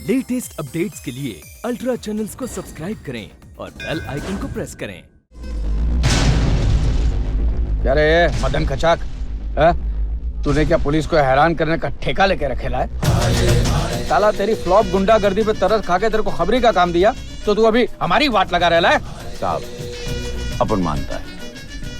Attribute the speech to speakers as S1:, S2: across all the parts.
S1: Latest updates के लिए ultra channels को सब्सक्राइब करें और बेल आइकन को प्रेस करें।
S2: क्या रे मदन कचाक, तूने क्या पुलिस को हैरान करने का ठेका लेके रखेला है? साला तेरी फ्लॉप गुंडागर्दी पे तरस खा के तेरे को खबरी का काम दिया तो तू अभी हमारी वाट लगा रहा है।
S3: साहब, अपन मानता है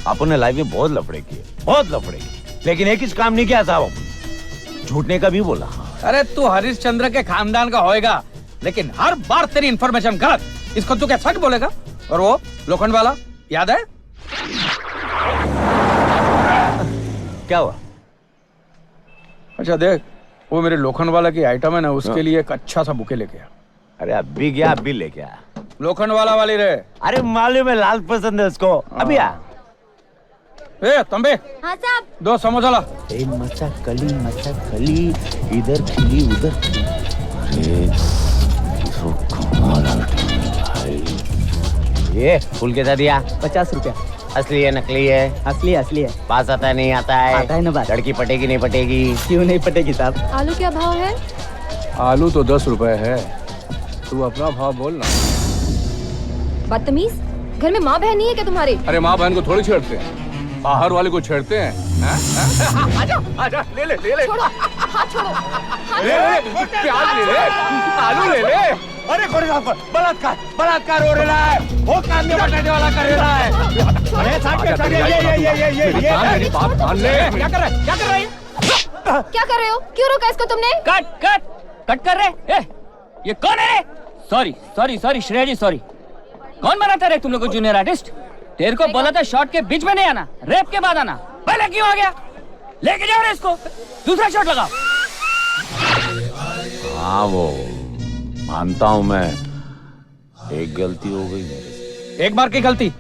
S3: अपन ने लाइफ में बहुत लफड़े किए, बहुत लफड़े किए, लेकिन एक ही काम नहीं किया साहब, अपन झूठने का भी बोला।
S2: अरे तू हरिश्चंद्र के खानदान का होएगा, लेकिन हर बार तेरी इन्फॉर्मेशन गलत। इसको तू क्या सच बोलेगा? और वो लोखंड वाला याद है?
S3: क्या हुआ?
S2: अच्छा देख, वो मेरे लोखंड वाला की आइटम है ना, उसके लिए एक अच्छा सा बुके लेके आ।
S3: अरे अभी गया, अभी लेके आया।
S2: लोखंड वाला वाली रे।
S3: अरे मालूम है, लाल पसंद है उसको। अभी आ।
S2: ए तंबे,
S4: हाँ साहब।
S2: 2 समोसा ला।
S3: मचा कली इधर खिली उधर खिली। अरे तो कमाल भाई। ये फूल कैसा दिया?
S5: 50 रुपया।
S3: असली है नकली है?
S5: असली है।
S3: पास आता है नहीं आता है?
S5: आता है ना बात।
S3: लड़की पटेगी नहीं पटेगी?
S5: क्यों नहीं पटेगी साहब?
S4: आलू क्या भाव है?
S2: आलू तो 10 रुपए है, तू अपना भाव बोल ना।
S4: बदतमीज, घर में माँ बहन नहीं है क्या तुम्हारे?
S2: अरे माँ बहन को थोड़ी छेड़ते हैं, बाहर वाले को छेड़ते हैं। आजा आजा, ले ले ले ले।
S4: छोड़ो, हाथ छोड़ो, हाथ
S2: ले ले, प्याज ले ले, आलू ले ले।
S3: अरे खोरे साहब, बलात्कार हो रहा है, वो काम में बटाने वाला कर रहा है। अरे साहब, ये
S2: मेरी बात मान ले। क्या कर रहे हैं?
S4: क्या कर रहे हो? क्यों रोका इसको तुमने?
S5: कट कर रहे। ये कौन है? सॉरी श्रेया जी, सॉरी। कौन बनाता रहे तुम लोग को जूनियर आर्टिस्ट? तेरे को बोला था शॉट के बीच में नहीं आना, रैप के बाद आना। पहले क्यों आ गया? लेके जाओ इसको, दूसरा शॉट लगाओ।
S3: हाँ वो मानता हूँ मैं, एक गलती हो गई मेरे से।
S2: एक बार की गलती,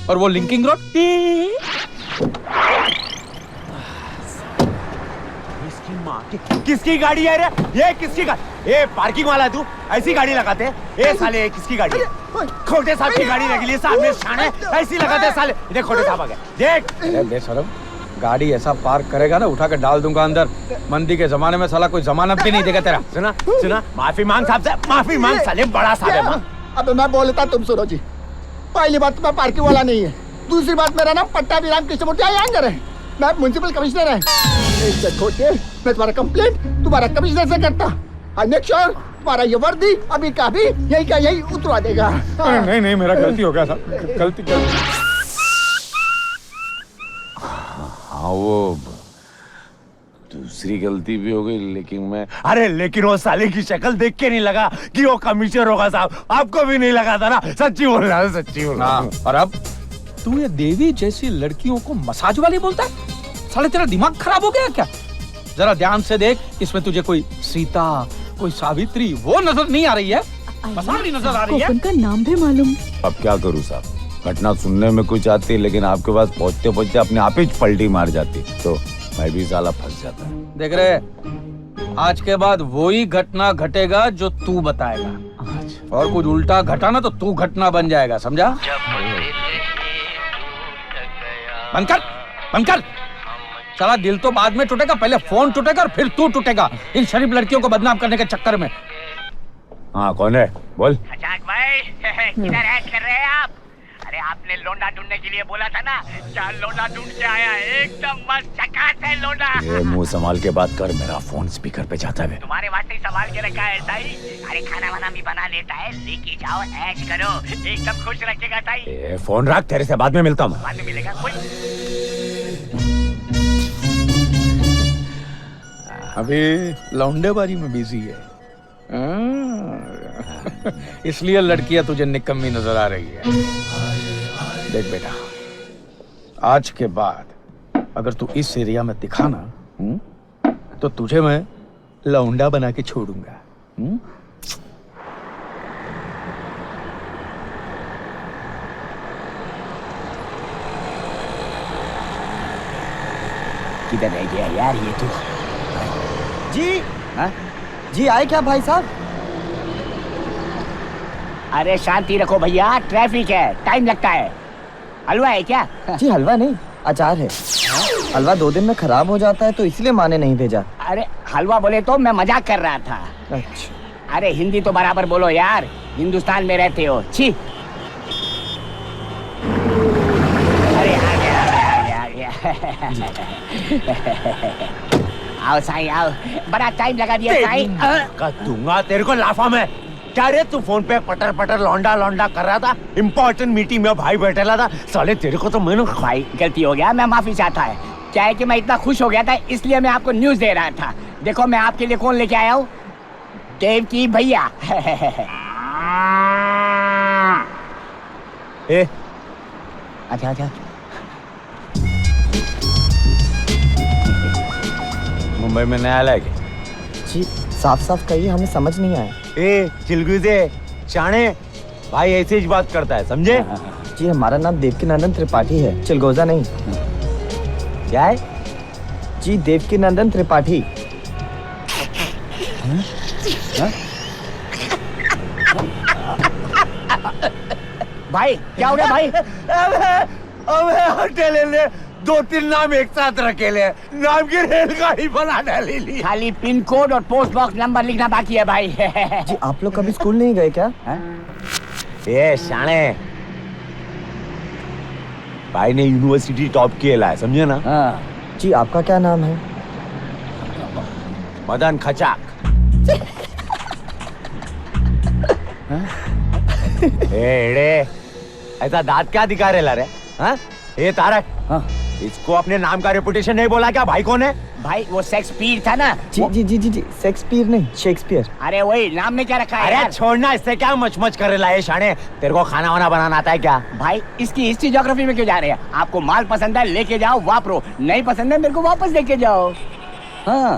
S2: और वो लिंकिंग रोड।
S3: किसकी गाड़ी है रे? ये किसकी गाड़ी? ये पार्किंग वाला तू ऐसी गाड़ी लगाते? ए साले, ये किसकी गाड़ी है? खोटे साहब की गाड़ी लगी है, सामने शान है, ऐसी लगाते साले। देख खोटे साहब आ गए, देख।
S2: अरे बेशरम, गाड़ी ऐसा पार्क करेगा ना, उठा के डाल दूंगा अंदर। मंदी के जमाने में साला कोई जमानत भी नहीं देगा तेरा।
S3: सुना, माफी मांग साहब से, माफी मांग साले, बड़ा साहब है।
S6: अब मैं बोलता, तुम सुनो जी। पहली बात, मैं पार्किंग वाला नहीं है। दूसरी बात, मेरा नाम पट्टा विराम कृष्णमूर्ति आयंगर है, मैं म्युनिसिपल कमिश्नर है। मैं तुम्हारा कंप्लेंट तुम्हारा कमिश्नर से करता। आई मेक श्योर तुम्हारा ये वर्दी अभी का भी यही का यही उतरवा देगा।
S2: नहीं, मेरा गलती हो गया था, गलती।
S3: हाँ वो दूसरी गलती भी हो गई, लेकिन वो साले की शक्ल देख के नहीं लगा कि वो कमिश्नर होगा साहब। आपको भी नहीं लगा था ना? सच्ची बोल रहा है, सच्ची बोल रहा है।
S2: और अब तू ये देवी जैसी लड़कियों को मसाज वाली बोलता है? साले तेरा दिमाग खराब हो गया क्या? जरा ध्यान से देख, इसमें तुझे कोई सीता, कोई सावित्री वो नजर नहीं आ रही है, मसाली नजर आ रही है।
S4: उनका नाम भी मालूम।
S3: अब क्या करूं साहब, घटना सुनने में कुछ आती है, लेकिन आपके पास पहुंचते पहुंचते अपने आप ही पलटी मार जाती, तो मैं भी साला फंस जाता।
S2: देख रहे, आज के बाद वही घटना घटेगा जो तू बताएगा, और कुछ उल्टा घटा ना तो तू घटना बन जाएगा, समझा? बंद कर। साला दिल तो बाद में टूटेगा, पहले फोन टूटेगा और फिर तू टूटेगा, इन शरीफ लड़कियों को बदनाम करने के चक्कर में।
S3: हाँ कौन है? बोल।
S7: कचाक भाई, किधर ऐश कर रहे हैं आप? अरे आपने लोंडा ढूंढने के लिए बोला था ना, 4 लोंडा ढूंढ के आया, एकदम मस्त झकास है लोंडा।
S3: ये मुंह संभाल के बात कर, मेरा फोन स्पीकर पे जाता है।
S7: तुम्हारे वास्ते ही संभाल के रखा है ताई। अरे खाना वाना भी बना लेता है, लेके जाओ, ऐश करो, एकदम खुश रखेगा ताई।
S3: फोन रख, तेरे से बाद में मिलता हूँ।
S7: बाद में मिलेगा कोई।
S2: अभी लौंडेबाजी में बिजी है, इसलिए लड़कियां तुझे निकम्मी नजर आ रही है। देख बेटा, आज के बाद अगर तू इस एरिया में दिखा ना, तो तुझे मैं लौंडा बना के छोड़ूंगा।
S7: किधर रह गया यार ये तू?
S5: जी हाँ? जी आए क्या भाई साहब?
S7: अरे शांति रखो भैया, ट्रैफिक है, टाइम लगता है। हलवा है क्या?
S5: जी हलवा नहीं, अचार है। हलवा 2 दिन में खराब हो जाता है, तो इसलिए माँ ने नहीं भेजा।
S7: अरे हलवा बोले तो मैं मजाक कर रहा था।
S5: अच्छा
S7: अरे हिंदी तो बराबर बोलो यार, हिंदुस्तान में रहते हो। छी। अरे आ गया। आओ साईं आओ, बड़ा टाइम लगा दिया साईं।
S3: का दूंगा तेरे को लाफा में। क्या रे तू फोन पे पटर पटर लौंडा कर रहा था? इम्पोर्टेंट मीटिंग में भाई बैठेला था। साले तेरे को तो मैंने
S7: भाई गलती हो गया, मैं माफी चाहता है। क्या है कि मैं इतना खुश हो गया था इसलिए मैं आपको न्यूज दे रहा था। देखो मैं आपके लिए कौन लेके आया हूँ, देवकी भैया। अच्छा अच्छा।
S3: मुंबई में नया आया क्या?
S6: जी साफ साफ कहिए, हमें समझ नहीं आया।
S3: ए चिलगुजे शाणे, भाई ऐसे ही बात करता है, समझे?
S6: जी हमारा नाम देवकीनंदन त्रिपाठी है, चिलगोजा नहीं।
S3: क्या है?
S6: जी देवकीनंदन त्रिपाठी।
S7: भाई क्या हो गया भाई?
S3: अबे होटल ने 2-3 नाम एक साथ रखे ले, नाम की रेलगाड़ी बना डाली ली।
S7: खाली पिन कोड और पोस्ट बॉक्स नंबर लिखना बाकी है भाई।
S6: जी आप लोग कभी स्कूल नहीं गए क्या?
S3: ये शाणे, भाई ने यूनिवर्सिटी टॉप किया है, समझे ना?
S6: जी आपका क्या नाम है?
S3: मदन खचाक। एड़े, ऐसा दांत क्या दिखा रहे ला रे? हाँ? ये तारक, इसको अपने नाम का रेपुटेशन नहीं बोला क्या? भाई कौन है?
S7: भाई वो शेक्सपियर था ना।
S6: जी शेक्सपियर नहीं, शेक्सपियर।
S7: अरे वही नाम में क्या रखा है?
S3: अरे
S7: यार?
S3: छोड़ना, इससे क्या मच कर रहे लाए शाणे? तेरे को खाना वाना बनाना आता है क्या?
S7: भाई इसकी हिस्ट्री ज्योग्राफी में क्यों जा रहे हैं? आपको माल पसंद है लेके जाओ, वापरो। नहीं पसंद है मेरे को वापस लेके जाओ। हाँ।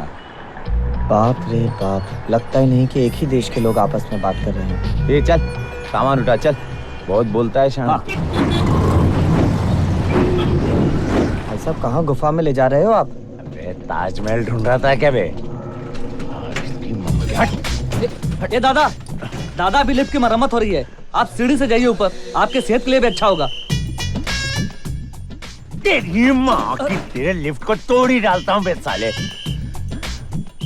S6: बाप रे बाप, लगता ही नहीं कि एक ही देश के लोग आपस में बात कर रहे हैं।
S3: ये चल सामान उठा, चल। बहुत बोलता है शाणे।
S6: भाई साहब कहाँ गुफा में ले जा रहे हो आप?
S3: अबे ताजमहल ढूंढ रहा था क्या बे?
S5: ये दादा अभी लिफ्ट की मरम्मत हो रही है, आप सीढ़ी से जाइए ऊपर, आपके सेहत के लिए भी अच्छा होगा।
S3: तेरी माँ की, तेरे लिफ्ट को तोड़ ही डालता हूँ बे साले।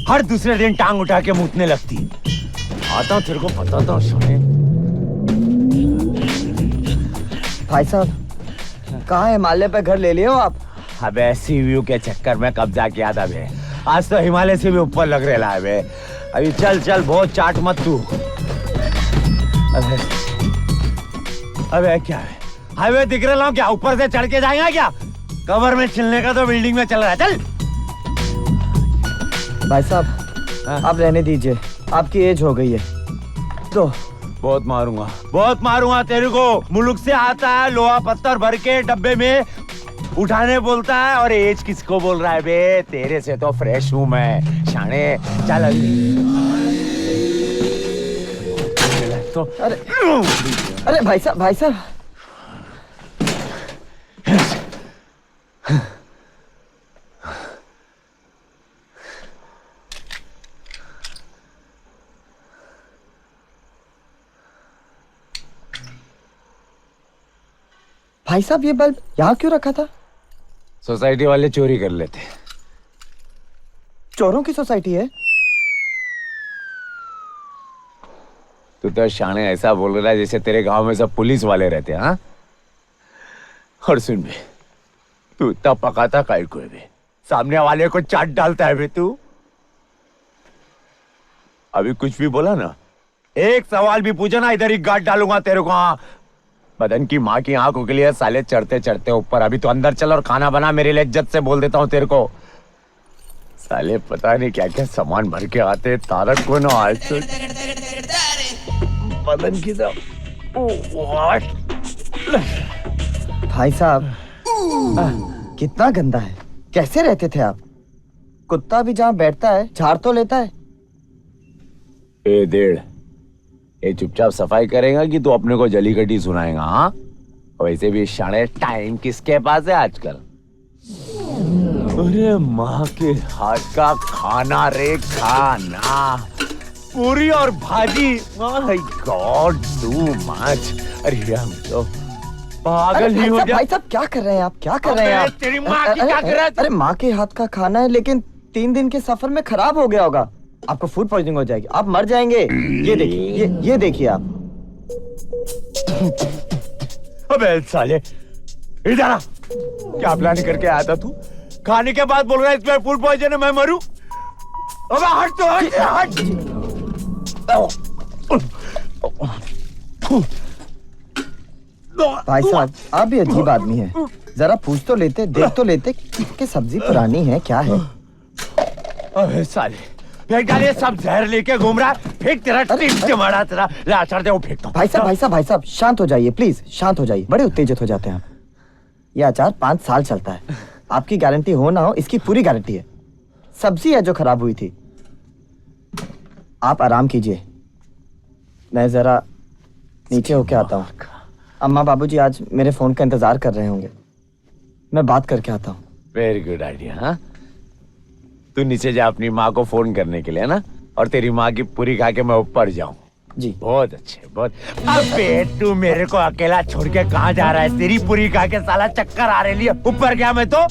S3: हर दूसरे दिन टांग उठा के मुतने लगती। आता हूँ, तेरे को बताता हूँ शाणे।
S6: भाई साहब कहाँ हिमालय पे घर ले लिए हो आप?
S3: अबे सी व्यू के चक्कर में कब्जा किया था बे। आज तो हिमालय से भी ऊपर लग रहा है बे। अभी चल बहुत चाट मत तू। अबे क्या है, हाईवे दिख रहा हूँ क्या? ऊपर से चढ़ के जाएगा क्या? कवर में छिलने का तो बिल्डिंग में चल रहा है। चल
S6: भाई साहब आप रहने दीजिए, आपकी एज हो गई है। तो
S3: बहुत मारूंगा तेरे को। मुल्क से आता है लोहा पत्थर भर के डब्बे में उठाने बोलता है, और एज किसको बोल रहा है बे? तेरे से तो फ्रेश हूँ मैं शाणे। चल तो
S6: अरे भाई साहब भाई साहब ये बल्ब यहाँ क्यों रखा था?
S3: सोसाइटी वाले चोरी कर लेते।
S6: चोरों की सोसाइटी है?
S3: तू तो शाणे ऐसा बोल रहा है जैसे तेरे गांव में सब पुलिस वाले रहते हैं। हाँ, और सुन बे, तू इतना पकाता काय को है बे? सामने वाले को चाट डालता है बे तू। अभी कुछ भी बोला ना, एक सवाल भी पूछा ना, इधर ही गाड़ डालूंगा तेरे को। हाँ, बदन की माँ की आंखों के लिए साले चढ़ते चढ़ते ऊपर। अभी तो अंदर चल और खाना बना, मेरे लिए इज्जत से बोल देता हूँ तेरे को। साले पता नहीं क्या क्या सामान भर के आते तारक को ना। आज तो बदन की सब
S6: भाई साहब कितना गंदा है, कैसे रहते थे आप? कुत्ता भी जहाँ बैठता है झाड़ तो लेता है।
S3: ए डेढ़, ये चुपचाप सफाई करेगा कि तू अपने को जली कटी सुनाएगा? हाँ, वैसे भी शाणे टाइम किसके पास है आजकल? अरे माँ के हाथ का खाना रे, खाना पूरी और भाजी। My God too much. अरे हम तो पागल ही हो गया।
S6: भाई साहब क्या कर रहे हैं आप? क्या कर रहे हैं आप?
S3: तेरी माँ की क्या कर रहा है?
S6: अरे माँ के हाथ का खाना है, लेकिन 3 दिन के सफर में खराब हो गया होगा।
S8: आपको फूड पॉइजनिंग हो जाएगी, आप मर जाएंगे। ये देखिए, ये देखिए आप।
S3: अबे साले, इधर आ। क्या प्लान करके आया था तू? खाने के बाद बोल रहा है इसमें फूड पॉइजन है, मैं मरूं? अबे हट तो, हट।
S8: भाई साहब, आप भी अजीब आदमी हैं। जरा पूछ तो लेते, देख तो लेते कि सब्जी पुरानी है क्या है।
S3: अबे साले, फेंक डाले, सब जहर लेके घूम रहा है। फेंक, तेरा टिप से मारा, तेरा लाचार दे वो फेंकता हूं।
S8: भाई साहब, शांत हो जाइए प्लीज, शांत हो जाइए। बड़े उत्तेजित हो जाते हैं आप। ये अचार 5 साल चलता है। आपकी गारंटी हो ना हो, इसकी पूरी गारंटी है। सब्जी है जो खराब हुई थी। आप आराम कीजिए, मैं जरा नीचे होके आता हूँ। अम्मा बाबूजी आज मेरे फोन का इंतजार कर रहे होंगे, मैं बात करके आता हूँ।
S3: Very good idea. हाँ, तू नीचे जा अपनी माँ को फोन करने के लिए ना, और तेरी माँ की पूरी खा के मैं ऊपर जाऊँ।
S8: जी
S3: बहुत अच्छे, बहुत। अबे तू मेरे को अकेला छोड़ के कहाँ जा रहा है? तेरी पूरी खा के साला चक्कर आ रहे लिए ऊपर गया मैं तो।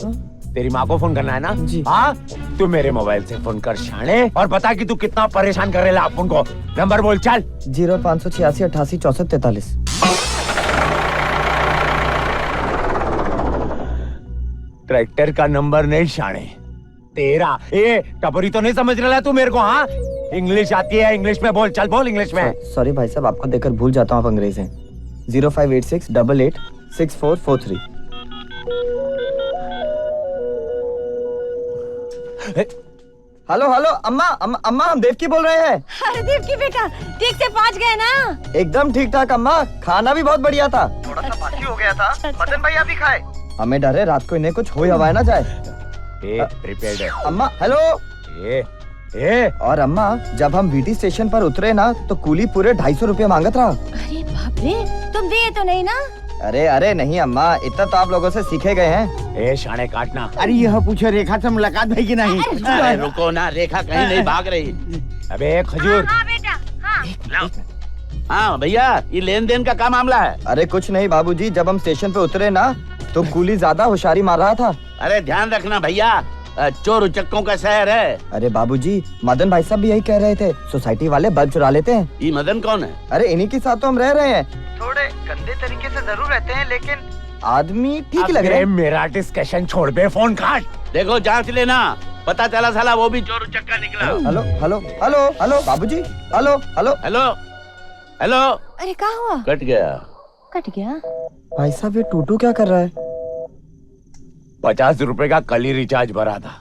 S3: तेरी माँ को फोन करना है ना?
S8: जी।
S3: हाँ, तू मेरे मोबाइल से फोन कर शाने, और बता कि तू कितना परेशान कर रहा है उनको। नंबर बोल चल।
S8: 0586 88 64 43।
S3: ट्रैक्टर का नंबर नहीं शाने, तेरा। ए टपरी तो नहीं समझ रहा है तू मेरे को? हाँ, इंग्लिश आती है, इंग्लिश में बोल, चल बोल इंग्लिश में।
S8: सॉरी भाई साहब, आपको देखकर भूल जाता हूँ आप अंग्रेज हैं। 0586 88 6443। हेलो हेलो, अम्मा अम्मा, हम देवकी बोल रहे हैं।
S9: अरे देवकी बेटा, ठीक से पहुंच गए ना?
S8: एकदम ठीक ठाक अम्मा, खाना भी बहुत बढ़िया था। थोड़ा सा बासी हो गया था, मदन भैया भी खाए। हमें डर है रात को इन्हें कुछ हो हवाए ना जाए।
S3: प्रिपेयर्ड है।
S8: अम्मा हेलो। और अम्मा, जब हम वीटी स्टेशन पर उतरे ना, तो कूली पूरे 250 रुपए मांगत रहा।
S9: अरे बाप रे, तुम दिए तो नहीं ना?
S8: अरे नहीं अम्मा, इतना तो आप लोगों से सीखे गए हैं।
S3: ए शाने काटना।
S6: अरे यह पूछे रेखा से मुलाकात है कि नहीं?
S10: अरे रुको ना, रेखा कहीं नहीं भाग रही।
S3: अबे खजूर।
S9: हाँ बेटा, हाँ।
S10: हाँ भैया, ये लेन देन का क्या मामला है?
S8: अरे कुछ नहीं बाबूजी, जब हम स्टेशन पे उतरे ना, तो कूली ज्यादा होशियारी मार रहा था।
S10: अरे ध्यान रखना भैया, चोर उचक्कों का शहर है।
S8: अरे बाबूजी, मदन भाई साहब भी यही कह रहे थे, सोसाइटी वाले बल्ब चुरा लेते हैं।
S10: ये मदन कौन है?
S8: अरे इन्हीं के साथ तो हम रह रहे हैं। थोड़े गंदे तरीके से जरूर रहते हैं, लेकिन आदमी ठीक लग रहे हैं।
S3: मेरा डिस्कशन छोड़ बे, फोन काट।
S10: देखो जांच लेना, पता चला साला वो भी चोर उचक्का निकला।
S8: हेलो हेलो हेलो हेलो बाबूजी, हेलो हेलो
S10: हेलो हेलो।
S9: अरे क्या हुआ?
S10: कट गया।
S9: कट गया?
S8: भाई साहब, ये टूटू क्या कर रहा है?
S3: 50 रुपए का कल ही रिचार्ज भरा था,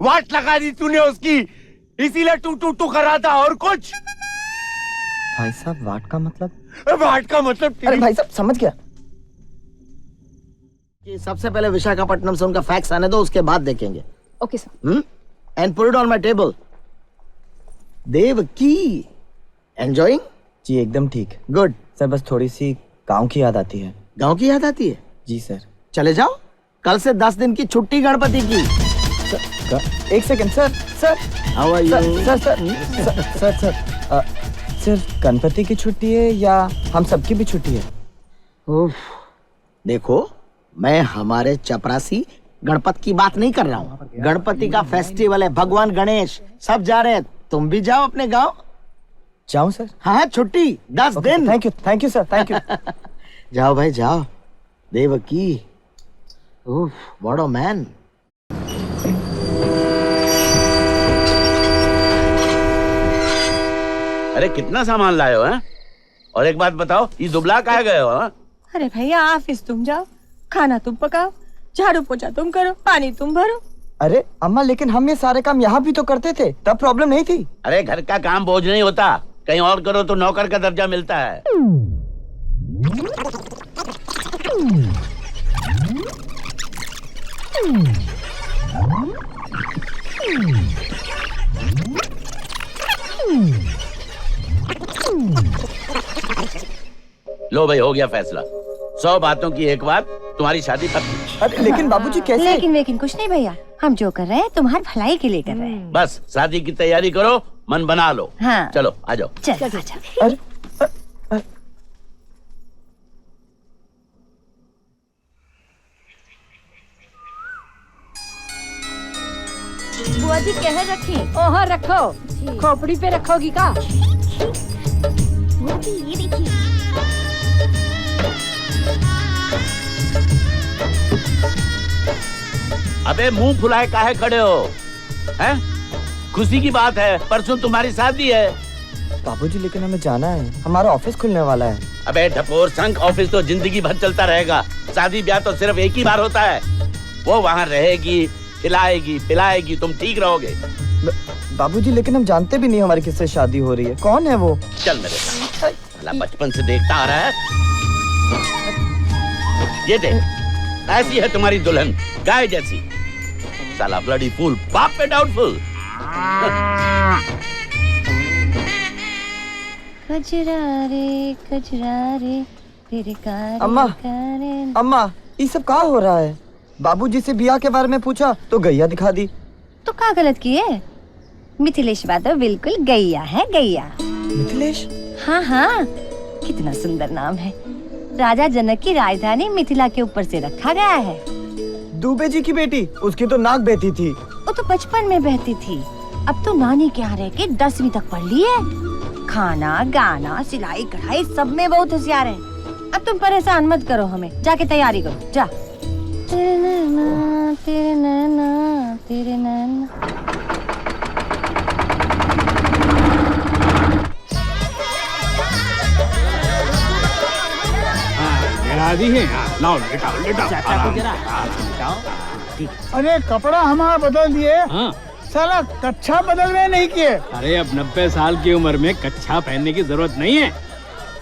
S3: वाट लगा दी तूने उसकी, इसीलिए टू टू टू कर रहा था, और कुछ?
S8: भाई साहब, वाट का मतलब?
S3: वाट का मतलब?
S8: अरे भाई साहब, समझ गया।
S6: कि सबसे पहले विशाखापट्टनम से उनका फैक्स आने दो, उसके बाद देखेंगे।
S4: Okay sir.
S6: And put it on my table. Devaki, enjoying?
S8: जी एकदम ठीक।
S6: गुड।
S8: सर बस थोड़ी सी गांव की याद आती है।
S6: गांव की याद आती है?
S8: जी सर।
S6: चले जाओ, कल से 10 दिन की छुट्टी गणपति की।
S8: एक second sir. Sir
S6: how are you?
S8: Sir सिर्फ गणपति की छुट्टी है या हम सबकी भी छुट्टी है?
S6: उफ, देखो मैं हमारे चपरासी गणपति की बात नहीं कर रहा हूँ। गणपति का फेस्टिवल है, भगवान गणेश सब जा रहे हैं, तुम भी जाओ अपने गांव।
S8: जाऊं सर?
S6: हाँ छुट्टी 10 दिन।
S8: Thank you sir, thank you.
S6: जाओ भाई जाओ। देवकी, उफ, व्हाट अ मैन।
S10: अरे कितना सामान लाए हो हैं? और एक बात बताओ, ये दुबला कहाँ गए हो?
S9: अरे भैया, ऑफिस तुम जाओ, खाना तुम पकाओ, झाड़ू पोछा तुम करो, पानी तुम भरो।
S8: अरे अम्मा, लेकिन हम ये सारे काम यहाँ भी तो करते थे, तब प्रॉब्लम नहीं थी।
S10: अरे घर का काम बोझ नहीं होता, कहीं और करो तो नौकर का दर्जा मिलता है। लो भाई, हो गया फैसला। 100 बातों की एक बात, तुम्हारी शादी पक्की।
S8: अरे लेकिन बाबूजी कैसे?
S9: लेकिन कुछ नहीं भैया, हम जो कर रहे हैं तुम्हारी भलाई के लिए कर रहे हैं।
S10: बस शादी की तैयारी करो, मन बना लो।
S9: हाँ।
S10: चलो आ जाओ।
S9: चल आजा।
S8: अरे
S9: बुआ जी कह रखी। ओह रखो। खोपड़ी पे रखोगी का?
S4: ये देखिए।
S10: अबे मुंह फुलाए काहे खड़े हो? हैं? खुशी की बात है, परसों तुम्हारी शादी है।
S8: बाबूजी लेकिन हमें जाना है, हमारा ऑफिस खुलने वाला है।
S10: अबे ढपोर संग, ऑफिस तो जिंदगी भर चलता रहेगा, शादी ब्याह तो सिर्फ एक ही बार होता है। वो वहाँ रहेगी, खिलाएगी पिलाएगी, तुम ठीक रहोगे।
S8: बाबूजी लेकिन हम जानते भी नहीं हमारी किससे शादी हो रही है, कौन है वो?
S10: चल मेरे साथ, साला बचपन से देखता आ रहा है। ये देख, ऐसी है तुम्हारी दुल्हन, गाय जैसी। साला ब्लडी फूल, बाप पे डाउटफुल।
S9: कजरा रे तेरे कारे
S8: अम्मा, अम्मा ये सब कहाँ हो रहा है? बाबूजी से बिया के बारे में पूछा तो गैया दिखा दी।
S9: तो क्या गलत किए? मिथिलेश बात बिल्कुल गैया है, गैया।
S8: मिथिलेश?
S9: हाँ हाँ, कितना सुंदर नाम है। राजा जनक की राजधानी मिथिला के ऊपर से रखा गया है।
S8: दुबे जी की बेटी, उसकी तो नाक बहती थी।
S9: वो तो बचपन में बहती थी, अब तो नानी के यहाँ रह के 10वीं तक पढ़ ली है। खाना गाना सिलाई कढ़ाई सब में बहुत होशियार है। अब तुम परेशान मत करो हमें, जाके तैयारी करो, जा। तेरे नैना तेरे नैना तेरे नैना।
S2: दी है। लाओ लेटाओ लेटाओ।
S6: अरे कपड़ा हमारा बदल दिए, साला कच्छा बदल में नहीं किए।
S2: अरे अब 90 साल की उम्र में कच्छा पहनने की जरूरत नहीं है।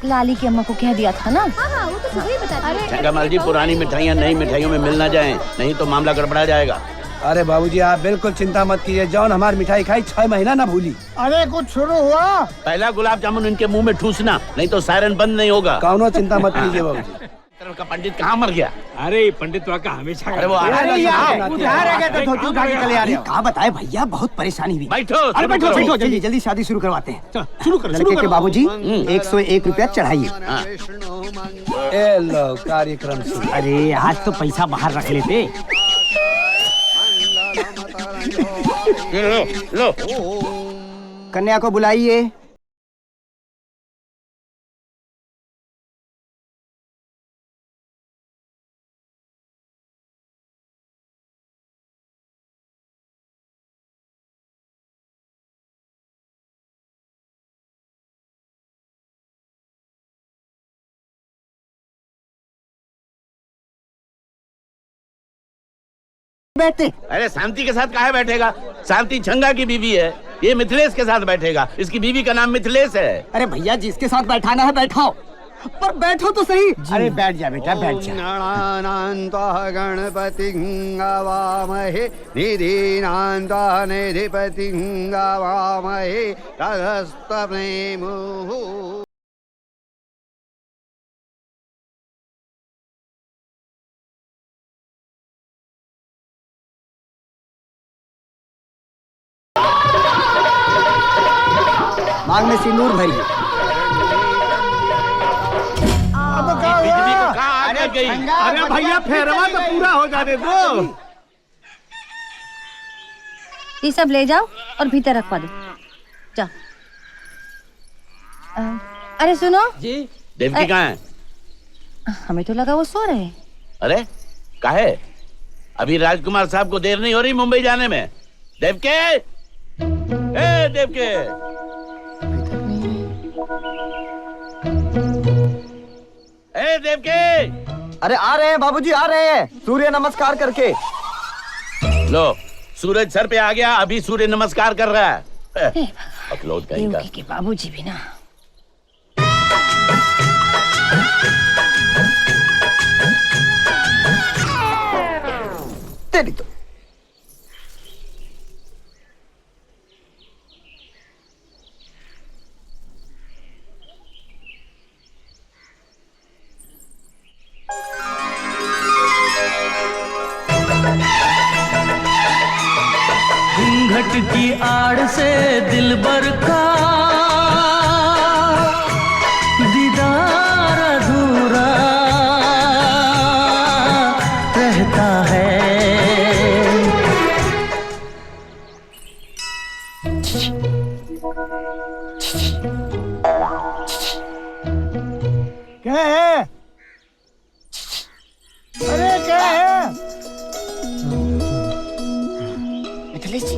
S9: लाली की अम्मा को कह दिया था ना।
S4: हाँ वो तो सही बता रही है।
S10: चंगामाल जी, पुरानी मिठाइयाँ नई मिठाइयों में मिल ना जाए, नहीं तो मामला गड़बड़ा जाएगा।
S11: अरे बाबूजी आप बिल्कुल चिंता मत कीजिए, जौन हमारी मिठाई खाई 6 महीना ना भूली।
S6: अरे कुछ शुरू हुआ?
S10: पहला गुलाब जामुन इनके मुंह में ठूसना, नहीं तो सायरन बंद नहीं होगा।
S11: कौनो चिंता मत कीजिए बाबूजी।
S10: का पंडित कहाँ मर गया?
S2: अरे पंडित का हमेशा।
S10: अरे वो
S11: कहाँ बताए भैया, बहुत परेशानी हुई।
S10: बैठो,
S11: अरे बैठो बैठो, जल्दी जल्दी शादी शुरू करवाते हैं। शुरू कर लड़के के बाबूजी 101 रुपया चढ़ाइए। ए लो कार्यक्रम शुरू।
S5: अरे आज तो पैसा बाहर रख लेते।
S10: लो
S11: कन्या को बुलाइए। बैठते।
S10: अरे शांति के साथ काहे बैठेगा? शांति छंगा की बीवी है, ये मिथिलेश के साथ बैठेगा। इसकी बीवी का नाम मिथिलेश है।
S11: अरे भैया जिसके साथ बैठाना है बैठाओ, पर बैठो तो सही। अरे बैठ जा बेटा, बैठ जा।
S6: गणपति गवामहे निधीनान्ता निधिपति गवामहे तदस्तप्नेमुः।
S11: मांग में सिंदूर भरिए।
S10: अरे
S2: भैया फेरवा तो पूरा हो जाने दो।
S9: ये सब ले जाओ और भीतर रखवा दो, जाओ। अरे सुनो
S10: जी, देवकी कहाँ है?
S9: हमें तो लगा वो सो रहे हैं।
S10: अरे काहे? अभी राजकुमार साहब को देर नहीं हो रही मुंबई जाने में? देवके, ए देवके, ए देवके।
S8: अरे आ रहे हैं बाबूजी, आ रहे हैं, सूर्य नमस्कार करके।
S10: लो सूरज सर पे आ गया, अभी सूर्य नमस्कार कर रहा है। अपलोड करेगा
S9: के बाबूजी भी ना।
S8: तेरी तो
S1: घूंघट की आड़ से दिलबर का दीदार अधूरा रहता है।
S6: क्या है? अरे क्या है?
S8: मिथिलेश जी,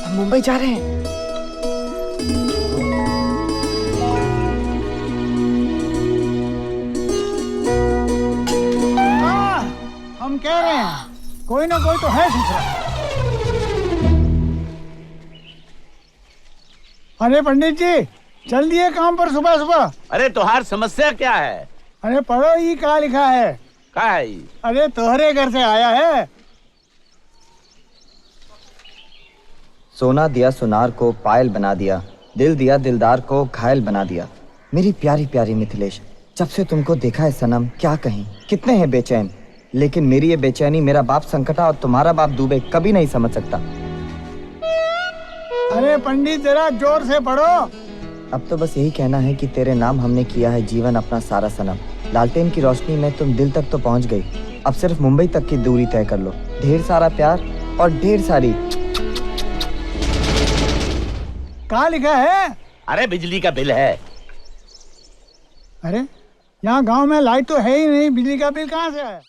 S8: हम मुंबई जा रहे हैं।
S6: हम कह रहे हैं कोई ना कोई तो है दूसरा। अरे पंडित जी, चल दिए काम पर सुबह सुबह।
S10: अरे तुहार समस्या क्या है?
S6: अरे पढ़ो, ये क्या लिखा है?
S10: क्या है ये?
S6: अरे तोहरे घर से आया है।
S8: सोना दिया सुनार को पायल बना दिया, दिल दिया दिलदार को घायल बना दिया। मेरी प्यारी प्यारी मिथिलेश, जब से तुमको देखा है सनम, क्या कहीं, कितने हैं बेचैन, लेकिन मेरी ये बेचैनी मेरा बाप संकटा और तुम्हारा बाप दुबे कभी नहीं समझ सकता।
S6: अरे पंडित जरा जोर से पढ़ो।
S8: अब तो बस यही कहना है कि तेरे नाम हमने किया है जीवन अपना सारा सनम। लालटेन की रोशनी में तुम दिल तक तो पहुंच गई, अब सिर्फ मुंबई तक की दूरी तय कर लो। ढेर सारा प्यार और ढेर सारी।
S6: क्या लिखा है?
S10: अरे बिजली का बिल है।
S6: अरे यहाँ गांव में लाइट तो है ही नहीं, बिजली का बिल कहाँ से है?